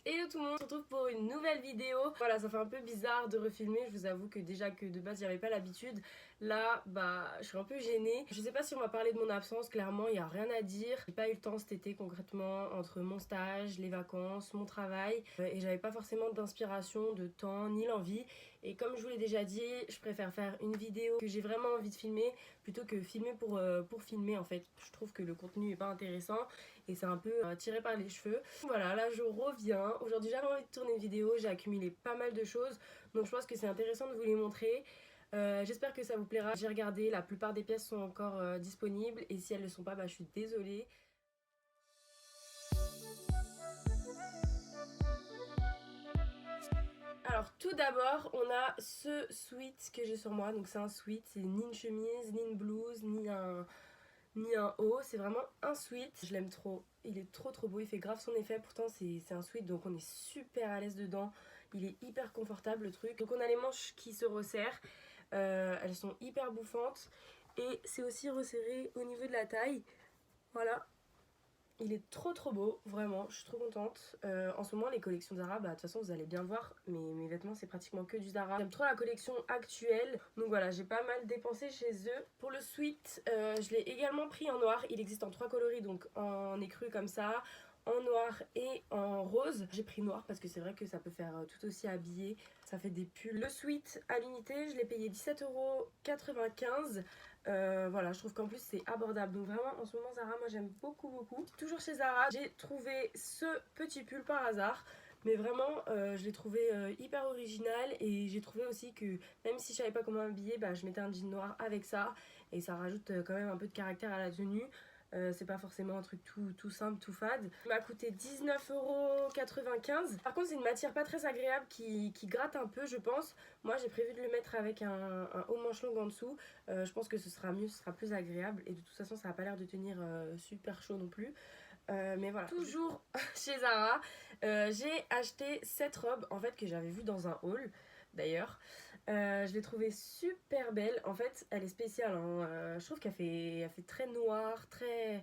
Hello tout le monde, on se retrouve pour une nouvelle vidéo. Voilà, ça fait un peu bizarre de refilmer, je vous avoue que déjà que de base j'avais pas l'habitude. Là, je suis un peu gênée. Je sais pas si on va parler de mon absence, clairement il y a rien à dire. J'ai pas eu le temps cet été concrètement entre mon stage, les vacances, mon travail et j'avais pas forcément d'inspiration, de temps, ni l'envie. Et comme je vous l'ai déjà dit, je préfère faire une vidéo que j'ai vraiment envie de filmer plutôt que filmer pour filmer en fait. Je trouve que le contenu est pas intéressant et c'est un peu tiré par les cheveux. Voilà, là je reviens. Aujourd'hui j'avais envie de tourner une vidéo, j'ai accumulé pas mal de choses, donc je pense que c'est intéressant de vous les montrer. J'espère que ça vous plaira. J'ai regardé, la plupart des pièces sont encore disponibles et si elles ne le sont pas, je suis désolée. Alors tout d'abord, on a ce sweat que j'ai sur moi, donc c'est un sweat, c'est ni une chemise, ni une blouse, ni un haut, c'est vraiment un sweat. Je l'aime trop, il est trop beau, il fait grave son effet, pourtant c'est un sweat donc on est super à l'aise dedans, il est hyper confortable le truc. Donc on a les manches qui se resserrent, elles sont hyper bouffantes et c'est aussi resserré au niveau de la taille, voilà. Il est trop beau, vraiment, je suis trop contente. En ce moment, les collections Zara, de toute façon, vous allez bien le voir, mes vêtements, c'est pratiquement que du Zara. J'aime trop la collection actuelle, donc voilà, j'ai pas mal dépensé chez eux. Pour le sweat, je l'ai également pris en noir. Il existe en 3 coloris, donc en écru comme ça, en noir et en rose. J'ai pris noir parce que c'est vrai que ça peut faire tout aussi habillé. Ça fait des pulls. Le sweat à l'unité, je l'ai payé 17,95 €. Voilà, je trouve qu'en plus c'est abordable. Donc vraiment en ce moment Zara, moi j'aime beaucoup. Toujours chez Zara, j'ai trouvé ce petit pull par hasard. Mais vraiment, je l'ai trouvé hyper original et j'ai trouvé aussi que même si je savais pas comment m'habiller, je mettais un jean noir avec ça et ça rajoute quand même un peu de caractère à la tenue. C'est pas forcément un truc tout simple, tout fade. Il m'a coûté 19,95 €. Par contre, c'est une matière pas très agréable qui gratte un peu, je pense. Moi, j'ai prévu de le mettre avec un haut manche longue en dessous. Je pense que ce sera mieux, ce sera plus agréable. Et de toute façon, ça n'a pas l'air de tenir super chaud non plus. Mais voilà, toujours chez Zara, j'ai acheté cette robe en fait que j'avais vue dans un haul d'ailleurs. Je l'ai trouvée super belle. En fait, elle est spéciale, hein. Je trouve elle fait très noire, très.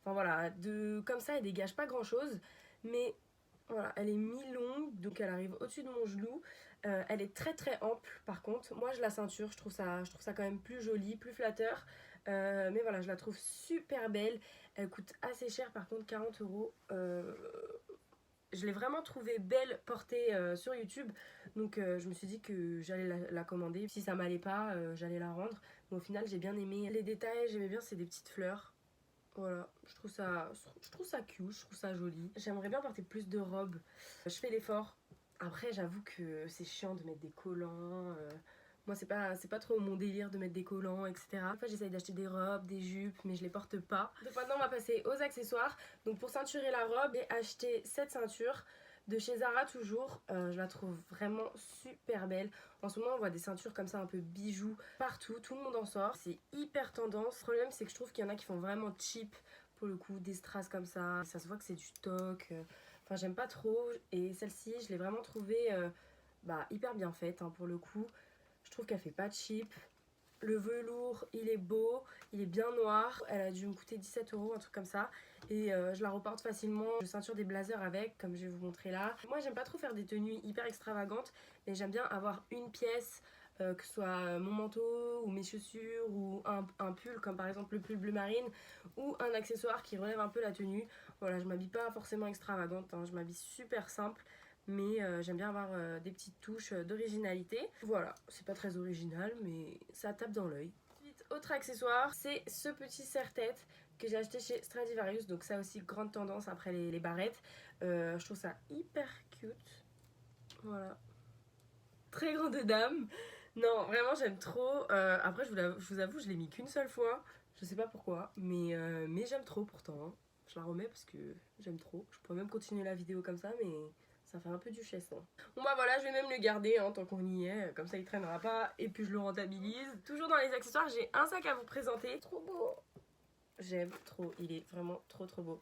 Enfin voilà, comme ça, elle dégage pas grand chose. Mais voilà, elle est mi-longue, donc elle arrive au-dessus de mon genou. Elle est très ample par contre. Moi, je la ceinture, je trouve ça quand même plus joli, plus flatteur. Mais voilà, je la trouve super belle. Elle coûte assez cher par contre, 40 €. Je l'ai vraiment trouvée belle portée sur YouTube, donc je me suis dit que j'allais la commander. Si ça m'allait pas, j'allais la rendre. Mais au final, j'ai bien aimé les détails, j'aimais bien, c'est des petites fleurs. Voilà, je trouve ça cute, je trouve ça joli. J'aimerais bien porter plus de robes. Je fais l'effort. Après, j'avoue que c'est chiant de mettre des collants. Moi, c'est pas trop mon délire de mettre des collants, etc. Des fois, j'essaye d'acheter des robes, des jupes, mais je les porte pas. Donc maintenant, on va passer aux accessoires. Donc pour ceinturer la robe, j'ai acheté cette ceinture de chez Zara toujours. Je la trouve vraiment super belle. En ce moment, on voit des ceintures comme ça, un peu bijoux partout. Tout le monde en sort. C'est hyper tendance. Le problème, c'est que je trouve qu'il y en a qui font vraiment cheap. Pour le coup, des strass comme ça. Ça se voit que c'est du stock. Enfin, j'aime pas trop. Et celle-ci, je l'ai vraiment trouvée hyper bien faite, hein, pour le coup. Je trouve qu'elle fait pas cheap. Le velours, il est beau, il est bien noir. Elle a dû me coûter 17 €, un truc comme ça. Et je la reporte facilement. Je ceinture des blazers avec, comme je vais vous montrer là. Moi, j'aime pas trop faire des tenues hyper extravagantes, mais j'aime bien avoir une pièce, que ce soit mon manteau ou mes chaussures ou un pull, comme par exemple le pull bleu marine, ou un accessoire qui relève un peu la tenue. Voilà, je m'habille pas forcément extravagante, hein, je m'habille super simple. Mais j'aime bien avoir des petites touches d'originalité. Voilà, c'est pas très original, mais ça tape dans l'œil. Ensuite, autre accessoire, c'est ce petit serre-tête que j'ai acheté chez Stradivarius. Donc ça aussi, grande tendance après les barrettes. Je trouve ça hyper cute. Voilà. Très grande dame. Non, vraiment, j'aime trop. Après, je vous avoue, je l'ai mis qu'une seule fois. Je sais pas pourquoi, mais j'aime trop pourtant, hein. Je la remets parce que j'aime trop. Je pourrais même continuer la vidéo comme ça, mais ça fait un peu duchesse, hein. Bon voilà, je vais même le garder, hein, tant qu'on y est. Comme ça, il traînera pas. Et puis je le rentabilise. Toujours dans les accessoires, j'ai un sac à vous présenter. Trop beau. J'aime trop, il est vraiment trop beau.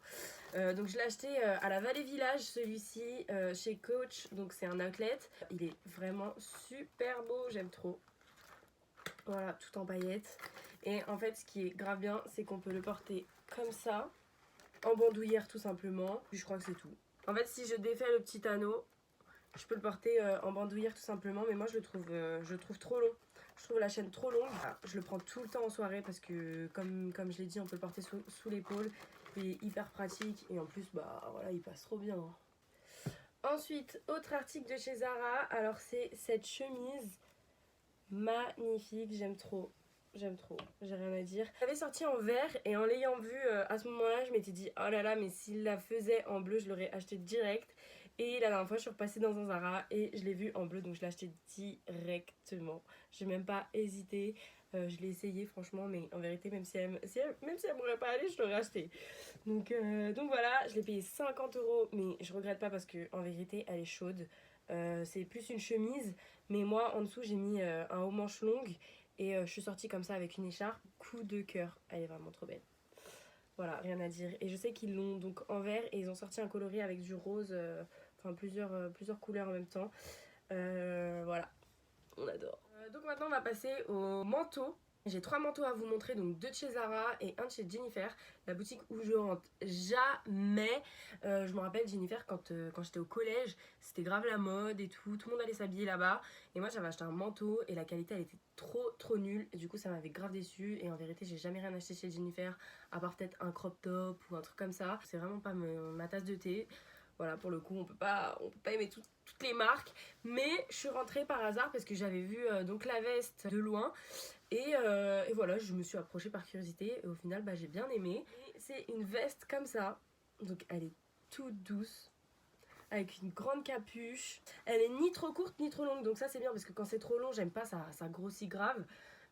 Donc je l'ai acheté à la Vallée Village, celui-ci, chez Coach. Donc c'est un outlet. Il est vraiment super beau, j'aime trop. Voilà, tout en paillettes. Et en fait, ce qui est grave bien, c'est qu'on peut le porter comme ça, en bandoulière tout simplement. Puis je crois que c'est tout. En fait, si je défais le petit anneau, je peux le porter en bandoulière tout simplement, mais moi je le trouve trop long. Je trouve la chaîne trop longue. Ah, je le prends tout le temps en soirée parce que comme je l'ai dit, on peut le porter sous l'épaule. Il est hyper pratique et en plus bah voilà, il passe trop bien. Ensuite, autre article de chez Zara, alors c'est cette chemise magnifique, j'aime trop. J'aime trop, j'ai rien à dire. Elle avait sorti en vert et en l'ayant vue à ce moment-là, je m'étais dit oh là là, mais s'il la faisait en bleu, je l'aurais acheté direct. Et la dernière fois, je suis repassée dans un Zara et je l'ai vue en bleu, donc je l'ai acheté directement. J'ai même pas hésité. Je l'ai essayé franchement, mais en vérité, même si elle m'aurait pas allé, je l'aurais acheté. Donc voilà, je l'ai payé 50 €, mais je regrette pas parce que en vérité, elle est chaude. C'est plus une chemise, mais moi en dessous, j'ai mis un haut manche longue et je suis sortie comme ça avec une écharpe. Coup de cœur, elle est vraiment trop belle. Voilà, rien à dire. Et je sais qu'ils l'ont donc en vert et ils ont sorti un coloris avec du rose, enfin plusieurs couleurs en même temps. Voilà, on adore. Donc maintenant on va passer au manteau. J'ai 3 manteaux à vous montrer, donc 2 de chez Zara et un de chez Jennifer, la boutique où je rentre jamais. Je me rappelle Jennifer quand j'étais au collège, c'était grave la mode et tout le monde allait s'habiller là-bas. Et moi j'avais acheté un manteau et la qualité elle était trop nulle. Et du coup ça m'avait grave déçue et en vérité j'ai jamais rien acheté chez Jennifer, à part peut-être un crop top ou un truc comme ça. C'est vraiment pas ma tasse de thé. Voilà, pour le coup, on peut pas aimer toutes les marques. Mais je suis rentrée par hasard parce que j'avais vu donc la veste de loin. Et voilà, je me suis approchée par curiosité. Et au final, bah, j'ai bien aimé. C'est une veste comme ça. Donc elle est toute douce. Avec une grande capuche. Elle est ni trop courte ni trop longue. Donc ça, c'est bien parce que quand c'est trop long, j'aime pas, ça grossit grave.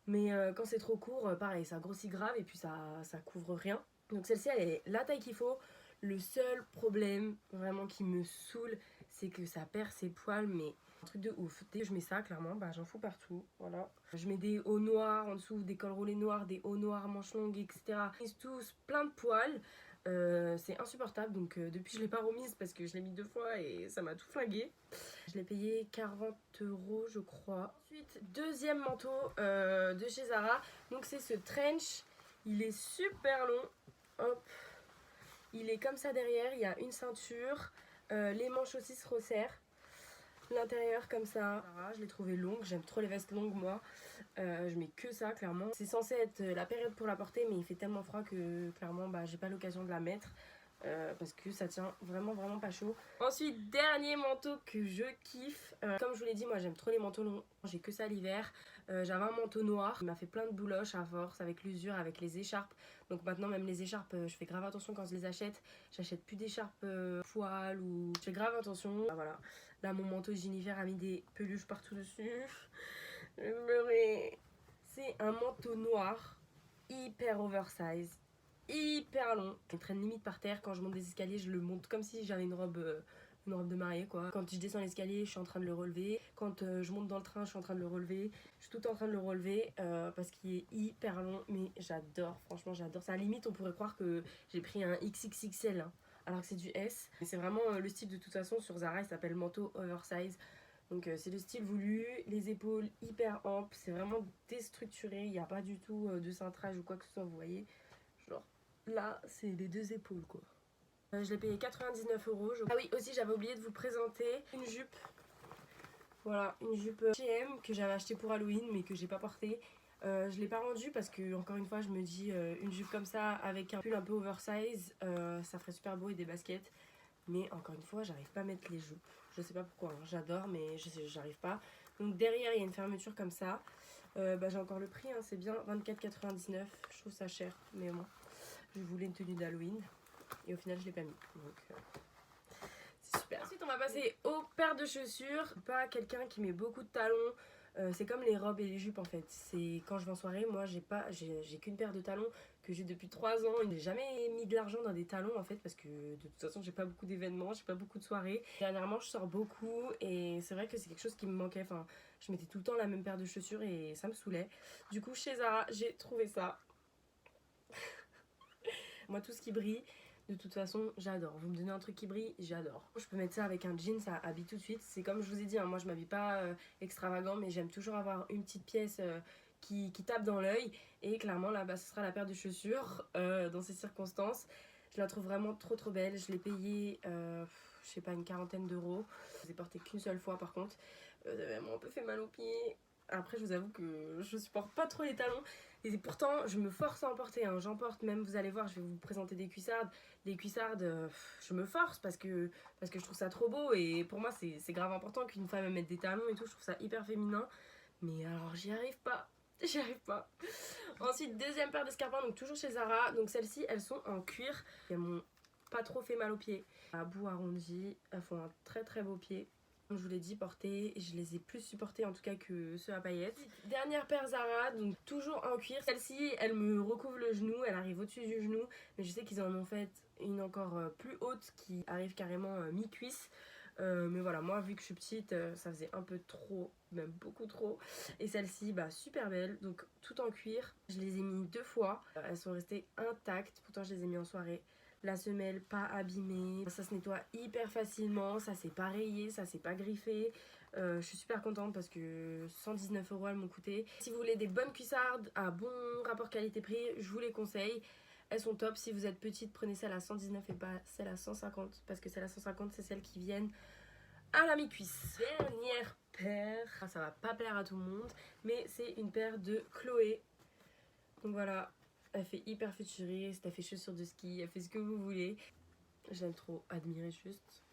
Mais quand c'est trop court, pareil, ça grossit grave et puis ça couvre rien. Donc celle-ci, elle est la taille qu'il faut. Le seul problème vraiment qui me saoule, c'est que ça perd ses poils, mais un truc de ouf. Dès que je mets ça, clairement, bah, j'en fous partout. Voilà. Je mets des hauts noirs en dessous, des cols roulés noirs, des hauts noirs manches longues, etc. Ils ont tous plein de poils. C'est insupportable, donc depuis je l'ai pas remise parce que je l'ai mis 2 fois et ça m'a tout flingué. Je l'ai payé 40 € je crois. Ensuite, deuxième manteau de chez Zara. Donc c'est ce trench. Il est super long. Hop. Il est comme ça derrière. Il y a une ceinture. Les manches aussi se resserrent. L'intérieur comme ça. Zara, je l'ai trouvé longue. J'aime trop les vestes longues moi. Je mets que ça clairement. C'est censé être la période pour la porter, mais il fait tellement froid que clairement bah, j'ai pas l'occasion de la mettre. Parce que ça tient vraiment pas chaud. Ensuite, dernier manteau que je kiffe. Comme je vous l'ai dit, moi j'aime trop les manteaux longs. J'ai que ça l'hiver. J'avais un manteau noir. Il m'a fait plein de bouloches à force avec l'usure, avec les écharpes. Donc maintenant, même les écharpes, je fais grave attention quand je les achète. J'achète plus d'écharpes poil ou. Je fais grave attention. Voilà. Là, mon manteau Jennifer a mis des peluches partout dessus. Je vais pleurer. C'est un manteau noir hyper oversize, hyper long. Je le traîne limite par terre. Quand je monte des escaliers, je le monte comme si j'avais une robe de mariée quoi. Quand je descends l'escalier, je suis en train de le relever. Quand je monte dans le train, je suis en train de le relever. Je suis tout en train de le relever parce qu'il est hyper long. Mais j'adore, franchement j'adore. Ça, à la limite, on pourrait croire que j'ai pris un XXXL hein, alors que c'est du S. Et c'est vraiment le style de toute façon sur Zara, il s'appelle manteau oversize. Donc c'est le style voulu, les épaules hyper amples, c'est vraiment déstructuré, il n'y a pas du tout de cintrage ou quoi que ce soit, vous voyez. Genre là, c'est les 2 épaules quoi. Je l'ai payé 99 €. Ah oui, aussi j'avais oublié de vous présenter une jupe. Voilà, une jupe H&M que j'avais achetée pour Halloween mais que j'ai pas portée. Je l'ai pas rendue parce que encore une fois je me dis une jupe comme ça avec un pull un peu oversize, ça ferait super beau et des baskets. Mais encore une fois, j'arrive pas à mettre les jupes. Je sais pas pourquoi, hein. J'adore, mais j'arrive pas. Donc derrière, il y a une fermeture comme ça. Bah, j'ai encore le prix, hein, c'est bien 24,99 €. Je trouve ça cher, mais bon. Je voulais une tenue d'Halloween. Et au final, je l'ai pas mis. Donc c'est super. Ensuite, on va passer aux paires de chaussures. Pas quelqu'un qui met beaucoup de talons. C'est comme les robes et les jupes en fait. C'est quand je vais en soirée, moi j'ai qu'une paire de talons que j'ai depuis 3 ans. J'ai jamais mis de l'argent dans des talons en fait parce que de toute façon j'ai pas beaucoup d'événements, j'ai pas beaucoup de soirées. Dernièrement je sors beaucoup et c'est vrai que c'est quelque chose qui me manquait. Enfin, je mettais tout le temps la même paire de chaussures et ça me saoulait. Du coup chez Zara j'ai trouvé ça. Moi tout ce qui brille, de toute façon j'adore. Vous me donnez un truc qui brille, j'adore. Je peux mettre ça avec un jean, ça habille tout de suite. C'est comme je vous ai dit, hein, moi je m'habille pas extravagant, mais j'aime toujours avoir une petite pièce qui tape dans l'œil. Et clairement là, bah, ce sera la paire de chaussures dans ces circonstances. Je la trouve vraiment trop belle. Je l'ai payée je sais pas, une quarantaine d'euros. Je les ai portés qu'une seule fois par contre. Ça m'a vraiment un peu fait mal aux pieds. Après, je vous avoue que je supporte pas trop les talons. Et pourtant, je me force à en porter. Hein. J'en porte même, vous allez voir, je vais vous présenter des cuissardes. Les cuissardes, je me force parce que je trouve ça trop beau. Et pour moi, c'est grave important qu'une femme mette des talons et tout. Je trouve ça hyper féminin. Mais alors, j'y arrive pas. J'y arrive pas. Ensuite, deuxième paire d'escarpins, donc toujours chez Zara. Donc celles-ci, elles sont en cuir. Elles m'ont pas trop fait mal aux pieds. À bout arrondi, elles font un très très beau pied. Comme je vous l'ai dit, portées, je les ai plus supportées en tout cas que ceux à paillettes. Dernière paire Zara, donc toujours en cuir. Celle-ci, elle me recouvre le genou, elle arrive au-dessus du genou. Mais je sais qu'ils en ont fait une encore plus haute qui arrive carrément mi-cuisse. Mais voilà, moi vu que je suis petite, ça faisait un peu trop, même beaucoup trop. Et celle-ci, bah super belle, donc tout en cuir. Je les ai mis 2 fois, elles sont restées intactes, pourtant je les ai mis en soirée. La semelle pas abîmée, ça se nettoie hyper facilement, ça s'est pas rayé, ça s'est pas griffé. Je suis super contente parce que 119 € elles m'ont coûté. Si vous voulez des bonnes cuissardes à bon rapport qualité-prix, je vous les conseille. Elles sont top. Si vous êtes petite, prenez celle à 119 et pas celle à 150. Parce que celle à 150, c'est celles qui viennent à la mi-cuisse. Dernière paire. Ça va pas plaire à tout le monde. Mais c'est une paire de Chloé. Donc voilà. Elle fait hyper futuriste. Elle fait chaussures de ski. Elle fait ce que vous voulez. J'aime trop admirer juste.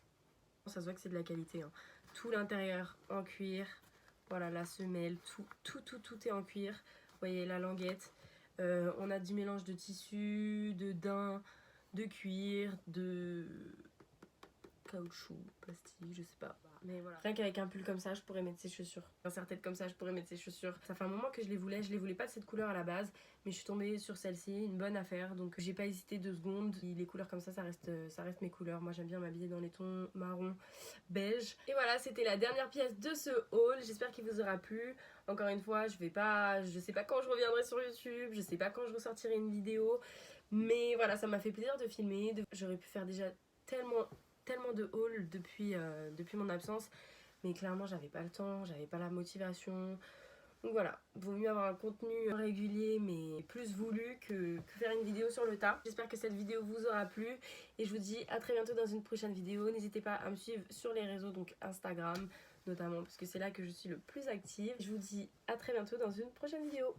Ça se voit que c'est de la qualité. Hein. Tout l'intérieur en cuir. Voilà la semelle. Tout est en cuir. Vous voyez la languette. On a du mélange de tissu, de daim, de cuir, de caoutchouc, plastique, je sais pas. Mais voilà. Rien qu'avec un pull comme ça, je pourrais mettre ces chaussures. Un serre-tête comme ça, je pourrais mettre ces chaussures. Ça fait un moment que je les voulais pas de cette couleur à la base, mais je suis tombée sur celle-ci, une bonne affaire, donc j'ai pas hésité 2 secondes. Les couleurs comme ça reste mes couleurs. Moi j'aime bien m'habiller dans les tons marron, beige. Et voilà, c'était la dernière pièce de ce haul. J'espère qu'il vous aura plu. Encore une fois, je sais pas quand je reviendrai sur YouTube, je sais pas quand je ressortirai une vidéo, mais voilà, ça m'a fait plaisir de filmer. J'aurais pu faire déjà tellement de hauls depuis mon absence, mais clairement j'avais pas le temps, j'avais pas la motivation. Donc voilà, vaut mieux avoir un contenu régulier mais plus voulu que faire une vidéo sur le tas. J'espère que cette vidéo vous aura plu et je vous dis à très bientôt dans une prochaine vidéo. N'hésitez pas à me suivre sur les réseaux, donc Instagram notamment, parce que c'est là que je suis le plus active. Je vous dis à très bientôt dans une prochaine vidéo.